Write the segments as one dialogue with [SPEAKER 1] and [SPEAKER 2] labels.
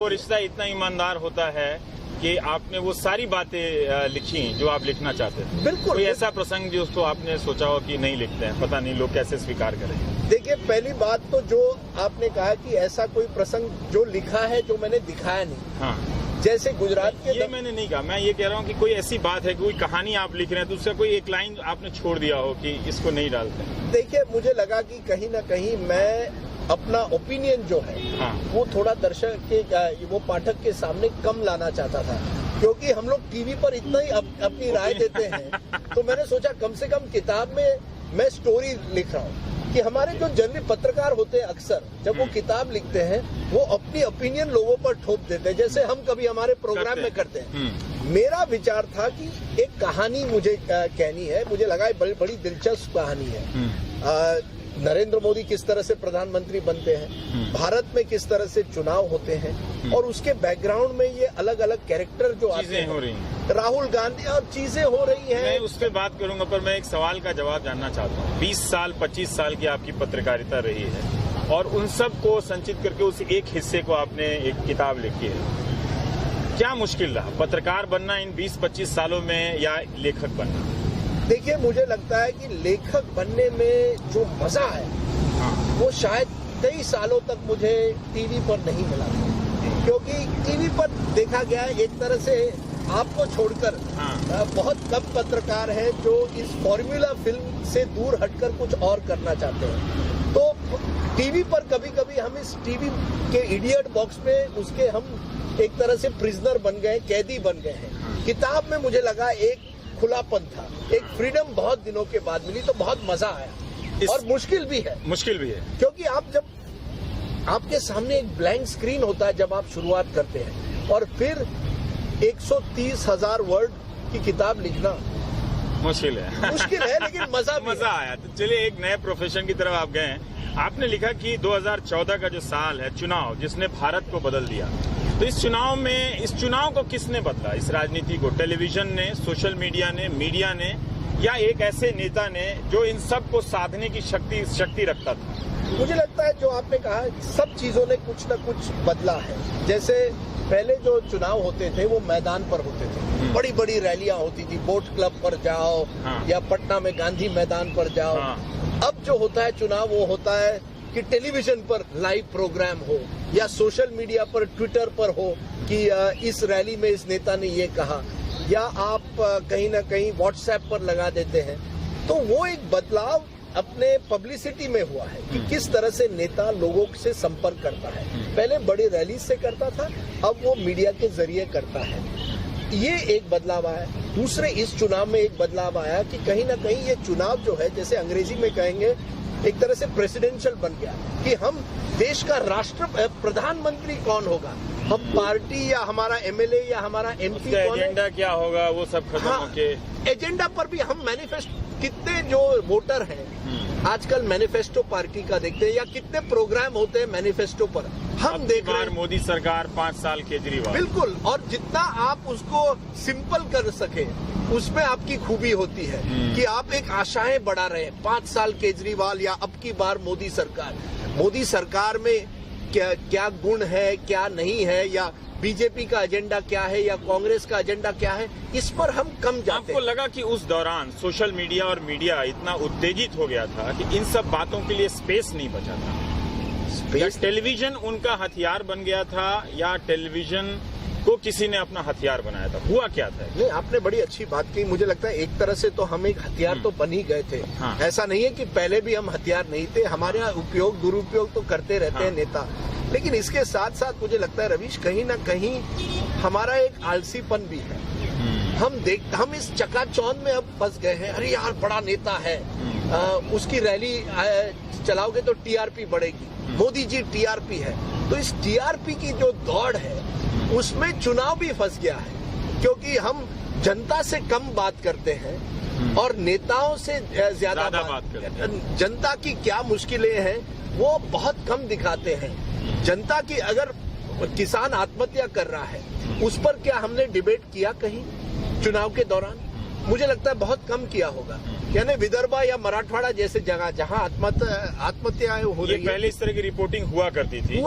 [SPEAKER 1] वो रिश्ता इतना ईमानदार होता है कि आपने वो सारी बातें लिखी जो आप लिखना चाहते थे।
[SPEAKER 2] बिल्कुल।
[SPEAKER 1] कोई ऐसा प्रसंग जिसको आपने सोचा हो कि नहीं लिखते हैं, पता नहीं लोग कैसे स्वीकार करेंगे?
[SPEAKER 2] देखिए, पहली बात तो जो आपने कहा कि ऐसा कोई प्रसंग जो लिखा है जो मैंने दिखाया नहीं।
[SPEAKER 1] हाँ,
[SPEAKER 2] जैसे गुजरात के
[SPEAKER 1] ये मैंने नहीं कहा। मैं ये कह रहा हूँ कि कोई ऐसी बात है, कोई कहानी आप लिख रहे हैं तो उसका कोई एक लाइन आपने छोड़ दिया हो कि इसको नहीं डालते।
[SPEAKER 2] देखिए, मुझे लगा कि कहीं ना कहीं मैं अपना ओपिनियन जो है
[SPEAKER 1] हाँ।
[SPEAKER 2] वो थोड़ा दर्शक के वो पाठक के सामने कम लाना चाहता था, क्योंकि हम लोग टीवी पर इतना ही अपनी राय देते हैं। तो मैंने सोचा कम से कम किताब में मैं स्टोरी लिख रहा हूँ कि हमारे जो जनरली पत्रकार होते हैं अक्सर जब वो किताब लिखते हैं वो अपनी ओपिनियन लोगों पर ठोक देते हैं, जैसे हम कभी हमारे प्रोग्राम में करते हैं। मेरा विचार था कि एक कहानी मुझे कहनी है। मुझे लगा बड़ी दिलचस्प कहानी है। नरेंद्र मोदी किस तरह से प्रधानमंत्री बनते हैं, भारत में किस तरह से चुनाव होते हैं, और उसके बैकग्राउंड में ये अलग अलग कैरेक्टर जो आते हैं,
[SPEAKER 1] हो रही हैं,
[SPEAKER 2] राहुल गांधी और चीजें हो रही हैं।
[SPEAKER 1] मैं उस पर बात करूंगा, पर मैं एक सवाल का जवाब जानना चाहता हूँ। 20 साल 25 साल की आपकी पत्रकारिता रही है और उन सब को संचित करके उस एक हिस्से को आपने एक किताब लिखी है। क्या मुश्किल रहा पत्रकार बनना इन 20-25 सालों में या लेखक बनना?
[SPEAKER 2] देखिए, मुझे लगता है कि लेखक बनने में जो मजा है वो शायद कई सालों तक मुझे टीवी पर नहीं मिला, क्योंकि टीवी पर देखा गया है एक तरह से आपको छोड़कर बहुत कम पत्रकार हैं जो इस फॉर्मूला फिल्म से दूर हटकर कुछ और करना चाहते हैं। तो टीवी पर कभी कभी हम इस टीवी के इडियट बॉक्स में उसके हम एक तरह से प्रिजनर बन गए, कैदी बन गए हैं। किताब में मुझे लगा एक खुलापन था, एक फ्रीडम बहुत दिनों के बाद मिली, तो बहुत मजा आया। और मुश्किल भी है क्योंकि आप जब आपके सामने एक ब्लैंक स्क्रीन होता है जब आप शुरुआत करते हैं, और फिर 130,000 वर्ड की किताब लिखना मुश्किल है लेकिन
[SPEAKER 1] मजा आया। तो चलिए, एक नए प्रोफेशन की तरफ आप गए हैं। आपने लिखा कि 2014 का जो साल है, चुनाव जिसने भारत को बदल दिया, तो इस चुनाव को किसने बदला? इस राजनीति को टेलीविजन ने, सोशल मीडिया ने, या एक ऐसे नेता ने जो इन सब को साधने की शक्ति रखता था?
[SPEAKER 2] मुझे लगता है जो आपने कहा, सब चीजों ने कुछ न कुछ बदला है। जैसे पहले जो चुनाव होते थे वो मैदान पर होते थे, बड़ी बड़ी रैलियां होती थी, बोट क्लब पर जाओ या पटना में गांधी मैदान पर जाओ। अब जो होता है चुनाव, वो होता है कि टेलीविजन पर लाइव प्रोग्राम हो या सोशल मीडिया पर, ट्विटर पर हो कि इस रैली में इस नेता ने ये कहा, या आप कहीं ना कहीं व्हाट्सएप पर लगा देते हैं। तो वो एक बदलाव अपने पब्लिसिटी में हुआ है कि किस तरह से नेता लोगों से संपर्क करता है। पहले बड़ी रैली से करता था, अब वो मीडिया के जरिए करता है। ये एक बदलाव आया। दूसरे, इस चुनाव में एक बदलाव आया कि कहीं ना कहीं ये चुनाव जो है, जैसे अंग्रेजी में कहेंगे, एक तरह से प्रेसिडेंशियल बन गया कि हम देश का प्रधानमंत्री कौन होगा, हम पार्टी या हमारा एमएलए या हमारा एमपी कौन है,
[SPEAKER 1] एजेंडा क्या होगा, वो सब खत्म होके
[SPEAKER 2] एजेंडा पर भी हम मैनिफेस्टो, कितने जो वोटर हैं आजकल मैनिफेस्टो पार्टी का देखते हैं, या कितने प्रोग्राम होते हैं मैनिफेस्टो पर हम देख रहे हैं।
[SPEAKER 1] मोदी सरकार 5 साल केजरीवाल,
[SPEAKER 2] बिल्कुल। और जितना आप उसको सिंपल कर सके उसमें आपकी खूबी होती है कि आप एक आशाएं बढ़ा रहे हैं। 5 साल केजरीवाल या अब की बार मोदी सरकार में क्या गुण है, क्या नहीं है, या बीजेपी का एजेंडा क्या है या कांग्रेस का एजेंडा क्या है, इस पर हम कम जाते हैं।
[SPEAKER 1] आपको लगा कि उस दौरान सोशल मीडिया और मीडिया इतना उत्तेजित हो गया था कि इन सब बातों के लिए स्पेस नहीं बचा था? या टेलीविजन उनका हथियार बन गया था, या टेलीविजन को किसी ने अपना हथियार बनाया था? हुआ क्या था?
[SPEAKER 2] नहीं, आपने बड़ी अच्छी बात की। मुझे लगता है एक तरह से तो हम एक हथियार तो बन ही गए थे। ऐसा नहीं है कि पहले भी हम हथियार नहीं थे। हमारे यहाँ उपयोग दुरुपयोग तो करते रहते हैं नेता, लेकिन इसके साथ साथ मुझे लगता है रवीश, कहीं ना कहीं हमारा एक आलसीपन भी है। हम इस चकाचौंध में अब फंस गए हैं। अरे यार, बड़ा नेता है, उसकी रैली चलाओगे तो टीआरपी बढ़ेगी, मोदी जी टीआरपी है। तो इस टीआरपी की जो दौड़ है उसमें चुनाव भी फंस गया है, क्योंकि हम जनता से कम बात करते हैं और नेताओं से ज्यादा बात करते हैं। जनता की क्या मुश्किलें हैं वो बहुत कम दिखाते हैं। जनता की, अगर किसान आत्महत्या कर रहा है उस पर क्या हमने डिबेट किया कहीं चुनाव के दौरान? मुझे लगता है बहुत कम किया होगा। यानी विदर्भ या मराठवाड़ा जैसे जगह जहां आत्महत्याएं हो रही है,
[SPEAKER 1] पहले इस तरह की रिपोर्टिंग हुआ करती थी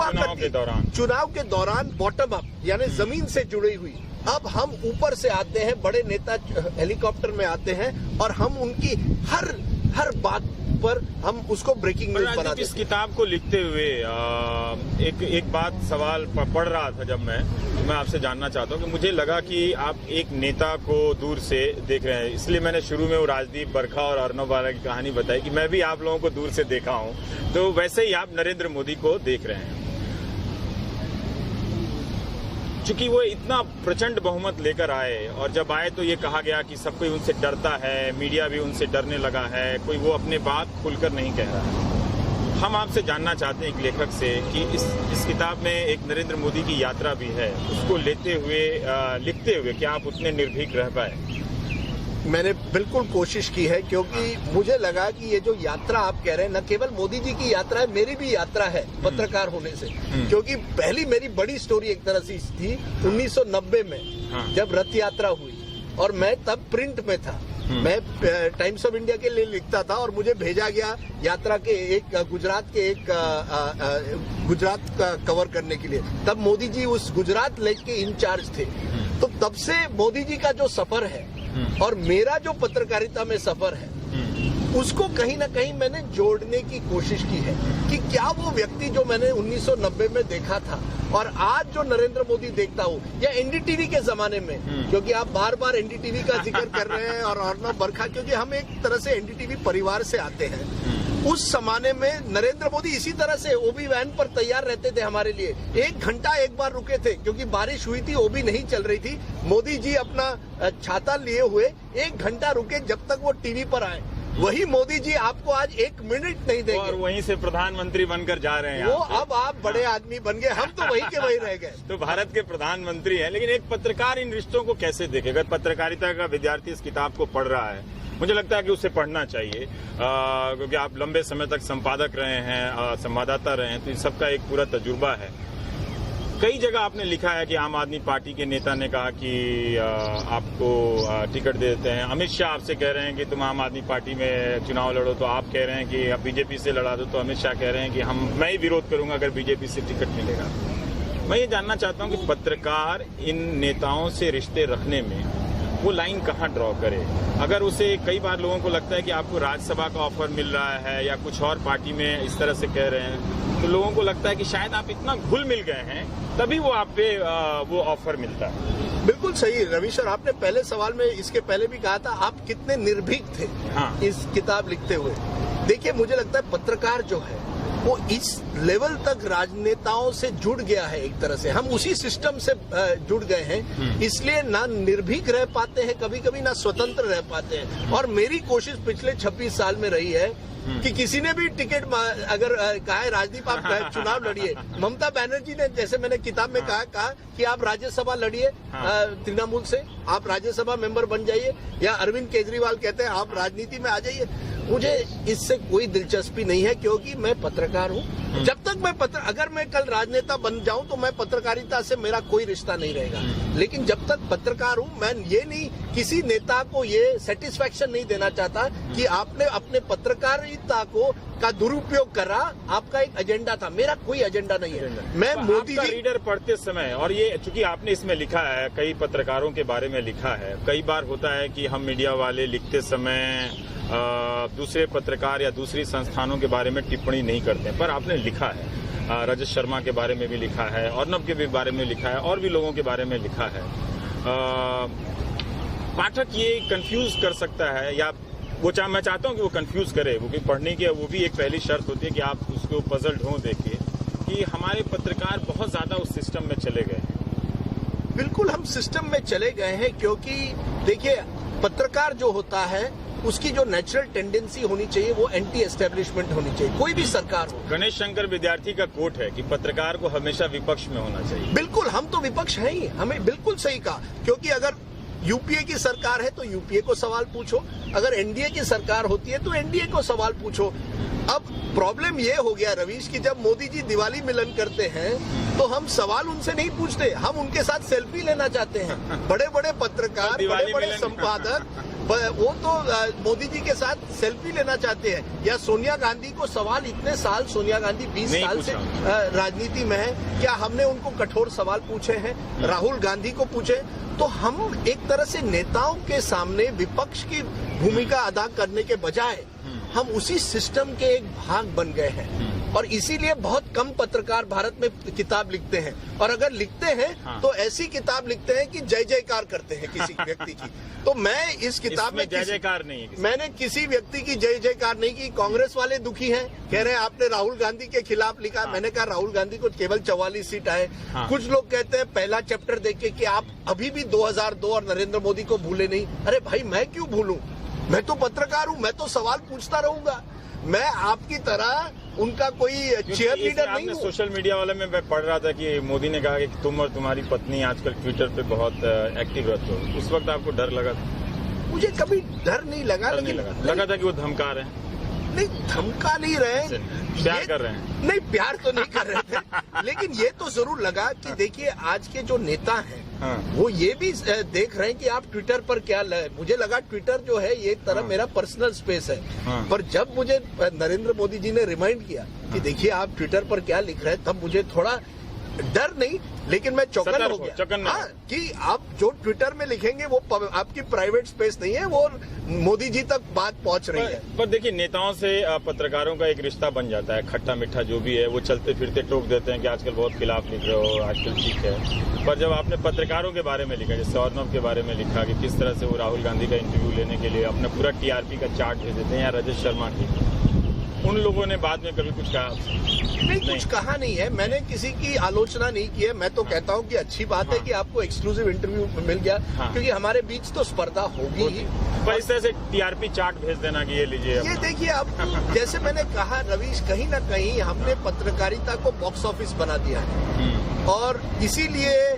[SPEAKER 1] चुनाव के दौरान
[SPEAKER 2] बॉटम अप यानी जमीन से जुड़ी हुई। अब हम ऊपर से आते हैं, बड़े नेता हेलीकॉप्टर में आते हैं और हम उनकी हर बात पर हम उसको ब्रेकिंग न्यूज बना देते हैं।
[SPEAKER 1] इस किताब को लिखते हुए एक बात सवाल पढ़ रहा था जब मैं आपसे जानना चाहता हूँ कि मुझे लगा कि आप एक नेता को दूर से देख रहे हैं, इसलिए मैंने शुरू में वो राजदीप बरखा और अर्नब वाला की कहानी बताई कि मैं भी आप लोगों को दूर से देखा हूँ, तो वैसे ही आप नरेंद्र मोदी को देख रहे हैं। चूंकि वो इतना प्रचंड बहुमत लेकर आए और जब आए तो ये कहा गया कि सब कोई उनसे डरता है, मीडिया भी उनसे डरने लगा है, कोई वो अपने बात खुलकर नहीं कह रहा है। हम आपसे जानना चाहते हैं एक लेखक से कि इस किताब में एक नरेंद्र मोदी की यात्रा भी है, उसको लिखते हुए क्या आप उतने निर्भीक रह पाए?
[SPEAKER 2] मैंने बिल्कुल कोशिश की है, क्योंकि मुझे लगा कि ये जो यात्रा आप कह रहे हैं न केवल मोदी जी की यात्रा है, मेरी भी यात्रा है पत्रकार होने से। क्योंकि पहली मेरी बड़ी स्टोरी एक तरह से थी 1990 में जब रथ यात्रा हुई और मैं तब प्रिंट में था। मैं टाइम्स ऑफ इंडिया के लिए लिखता था और मुझे भेजा गया यात्रा के गुजरात का कवर करने के लिए। तब मोदी जी उस गुजरात लेग के इंचार्ज थे। तो तब से मोदी जी का जो सफर है और मेरा जो पत्रकारिता में सफर है उसको कहीं ना कहीं मैंने जोड़ने की कोशिश की है कि क्या वो व्यक्ति जो मैंने 1990 में देखा था और आज जो नरेंद्र मोदी देखता हूँ, या एनडीटीवी के जमाने में, क्योंकि आप बार बार एनडीटीवी का जिक्र कर रहे हैं और अर्नब बरखा, क्योंकि हम एक तरह से एनडीटीवी परिवार से आते हैं। उस जमाने में नरेंद्र मोदी इसी तरह से ओबी वैन पर तैयार रहते थे हमारे लिए। 1 घंटा एक बार रुके थे क्योंकि बारिश हुई थी, ओबी नहीं चल रही थी। मोदी जी अपना छाता लिए हुए 1 घंटा रुके जब तक वो टीवी पर आए। वही मोदी जी आपको आज 1 मिनट नहीं देंगे
[SPEAKER 1] और वहीं से प्रधानमंत्री बनकर जा रहे हैं।
[SPEAKER 2] वो अब आप बड़े आदमी बन गए, हम तो वही के वही रह गए।
[SPEAKER 1] तो भारत के प्रधानमंत्री हैं, लेकिन एक पत्रकार इन रिश्तों को कैसे देखे? अगर पत्रकारिता का विद्यार्थी इस किताब को पढ़ रहा है, मुझे लगता है कि उसे पढ़ना चाहिए, क्योंकि आप लंबे समय तक संपादक रहे हैं, संवाददाता रहे हैं, तो इन सबका एक पूरा तजुर्बा है। कई जगह आपने लिखा है कि आम आदमी पार्टी के नेता ने कहा कि आपको टिकट दे देते हैं। अमित शाह आपसे कह रहे हैं कि तुम आम आदमी पार्टी में चुनाव लड़ो, तो आप कह रहे हैं कि अब बीजेपी से लड़ा दो, तो अमित शाह कह रहे हैं कि मैं ही विरोध करूंगा अगर बीजेपी से टिकट मिलेगा। मैं ये जानना चाहता हूं कि पत्रकार इन नेताओं से रिश्ते रखने में वो लाइन कहाँ ड्रॉ करे? अगर उसे, कई बार लोगों को लगता है कि आपको राज्यसभा का ऑफर मिल रहा है या कुछ और पार्टी में इस तरह से कह रहे हैं, तो लोगों को लगता है कि शायद आप इतना घुल मिल गए हैं तभी वो आप पे वो ऑफर मिलता है।
[SPEAKER 2] बिल्कुल सही रविशर, आपने पहले सवाल में इसके पहले भी कहा था आप कितने निर्भीक थे इस किताब लिखते हुए। देखिए, मुझे लगता है पत्रकार जो है वो इस लेवल तक राजनेताओं से जुड़ गया है। एक तरह से हम उसी सिस्टम से जुड़ गए हैं, इसलिए ना निर्भीक रह पाते हैं कभी कभी, ना स्वतंत्र रह पाते हैं। और मेरी कोशिश पिछले 26 साल में रही है कि किसी ने भी टिकट अगर कहा है राजदीप आप चुनाव लड़िए, ममता बनर्जी ने, जैसे मैंने किताब में कहा कि आप राज्यसभा लड़िए तृणमूल से, आप राज्यसभा मेंबर बन जाइए, या अरविंद केजरीवाल कहते हैं आप राजनीति में आ जाइए। मुझे इससे कोई दिलचस्पी नहीं है, क्योंकि मैं पत्रकार हूँ। जब तक अगर मैं कल राजनेता बन जाऊं तो मैं पत्रकारिता से मेरा कोई रिश्ता नहीं रहेगा। लेकिन जब तक पत्रकार हूँ, मैं ये नहीं, किसी नेता को ये सेटिस्फेक्शन नहीं देना चाहता कि आपने अपने पत्रकारिता का दुरुपयोग करा, आपका एक एजेंडा था। मेरा कोई एजेंडा नहीं है। मैं मोदी जी
[SPEAKER 1] रीडर पढ़ते समय, और ये चूंकि आपने इसमें लिखा है, कई पत्रकारों के बारे में लिखा है, कई बार होता है कि हम मीडिया वाले लिखते समय दूसरे पत्रकार या दूसरी संस्थानों के बारे में टिप्पणी नहीं करते, पर आपने लिखा है। रजत शर्मा के बारे में भी लिखा है, अर्नब के भी बारे में लिखा है, और भी लोगों के बारे में लिखा है। पाठक ये कंफ्यूज कर सकता है, या मैं चाहता हूं कि वो कंफ्यूज करे, वो पढ़ने की वो भी एक पहली शर्त होती है कि आप उसको पजल ढूंढ देखिए कि हमारे पत्रकार बहुत ज्यादा उस सिस्टम में चले गए हैं।
[SPEAKER 2] बिल्कुल हम सिस्टम में चले गए हैं, क्योंकि देखिए पत्रकार जो होता है उसकी जो नेचुरल टेंडेंसी होनी चाहिए वो एंटी एस्टेब्लिशमेंट होनी चाहिए, कोई भी सरकार हो।
[SPEAKER 1] गणेश शंकर विद्यार्थी का कोट है कि पत्रकार को हमेशा विपक्ष में होना चाहिए।
[SPEAKER 2] बिल्कुल, हम तो विपक्ष हैं ही, हमें बिल्कुल सही कहा। क्योंकि अगर यूपीए की सरकार है तो यूपीए को सवाल पूछो, अगर एनडीए की सरकार होती है तो एनडीए को सवाल पूछो। अब प्रॉब्लम ये हो गया रवीश कि जब मोदी जी दिवाली मिलन करते हैं तो हम सवाल उनसे नहीं पूछते, हम उनके साथ सेल्फी लेना चाहते हैं। बड़े बड़े पत्रकार, बड़े बड़े संपादक वो तो मोदी जी के साथ सेल्फी लेना चाहते हैं। या सोनिया गांधी को सवाल, इतने साल सोनिया गांधी 20 साल से राजनीति में है, क्या हमने उनको कठोर सवाल पूछे हैं? राहुल गांधी को पूछे। तो हम एक तरह से नेताओं के सामने विपक्ष की भूमिका अदा करने के बजाय हम उसी सिस्टम के एक भाग बन गए हैं। और इसीलिए बहुत कम पत्रकार भारत में किताब लिखते हैं, और अगर लिखते हैं तो ऐसी किताब लिखते हैं कि जय जयकार करते हैं किसी व्यक्ति की। तो मैं इस किताब में
[SPEAKER 1] जय जयकार नहीं है,
[SPEAKER 2] मैंने किसी व्यक्ति की जय जयकार नहीं की। कांग्रेस वाले दुखी हैं, कह रहे हैं आपने राहुल गांधी के खिलाफ लिखा। मैंने कहा राहुल गांधी को केवल 44 सीट आए। कुछ लोग कहते हैं पहला चैप्टर देख के कि आप अभी भी 2002 और नरेंद्र मोदी को भूले नहीं। अरे भाई, मैं क्यों भूलूं? मैं तो पत्रकार हूं, मैं तो सवाल पूछता रहूंगा। मैं आपकी तरह उनका कोई चेयर लीडर नहीं हूं।
[SPEAKER 1] सोशल मीडिया वाले में मैं पढ़ रहा था कि मोदी ने कहा कि तुम और तुम्हारी पत्नी आजकल ट्विटर पे बहुत एक्टिव रहते हो। उस वक्त आपको डर लगा था?
[SPEAKER 2] मुझे कभी डर नहीं लगा,
[SPEAKER 1] लेकिन लगा था कि वो धमका रहे हैं।
[SPEAKER 2] नहीं, धमका नहीं रहे,
[SPEAKER 1] प्यार कर रहे हैं।
[SPEAKER 2] नहीं, प्यार तो नहीं कर रहे थे। लेकिन ये तो जरूर लगा कि देखिए आज के जो नेता हैं वो ये भी देख रहे हैं कि आप ट्विटर पर क्या मुझे लगा ट्विटर जो है ये एक तरह मेरा पर्सनल स्पेस है। पर जब मुझे नरेंद्र मोदी जी ने रिमाइंड किया कि देखिए आप ट्विटर पर क्या लिख रहे हैं, तब मुझे थोड़ा डर नहीं, लेकिन मैं चौकन हो गया। हाँ, कि आप जो ट्विटर में लिखेंगे वो आपकी प्राइवेट स्पेस नहीं है, वो मोदी जी तक बात पहुंच रही है।
[SPEAKER 1] पर देखिए, नेताओं से पत्रकारों का एक रिश्ता बन जाता है, खट्टा मीठा जो भी है। वो चलते फिरते टोक देते हैं कि आजकल बहुत खिलाफ लिख रहे हो, आजकल ठीक है। पर जब आपने पत्रकारों के बारे में लिखा, जैसे अर्नब के बारे में लिखा कि किस तरह से वो राहुल गांधी का इंटरव्यू लेने के लिए अपना पूरा TRP का चार्ट भेज देते हैं, या रजत शर्मा की, उन लोगों ने बाद में कभी कुछ कहा?
[SPEAKER 2] नहीं, कुछ कहा नहीं है। मैंने किसी की आलोचना नहीं की है। मैं तो कहता हूं कि अच्छी बात है कि आपको एक्सक्लूसिव इंटरव्यू मिल गया, क्योंकि हमारे बीच तो स्पर्धा होगी ही।
[SPEAKER 1] पर इस तरह से TRP चार्ट भेज देना कि ये लीजिए,
[SPEAKER 2] ये देखिए, अब जैसे मैंने कहा रवीश, कहीं ना कहीं हमने पत्रकारिता को बॉक्स ऑफिस बना दिया है, और इसीलिए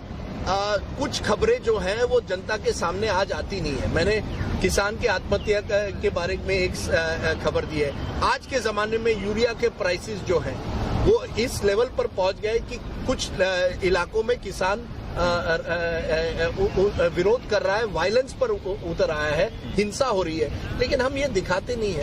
[SPEAKER 2] कुछ खबरें जो हैं वो जनता के सामने आज आती नहीं है। मैंने किसान की आत्महत्या के बारे में एक खबर दी है। आज के जमाने में यूरिया के प्राइसेस जो हैं वो इस लेवल पर पहुंच गए कि कुछ इलाकों में किसान विरोध कर रहा है, वायलेंस पर उतर आया है, हिंसा हो रही है, लेकिन हम ये दिखाते नहीं है।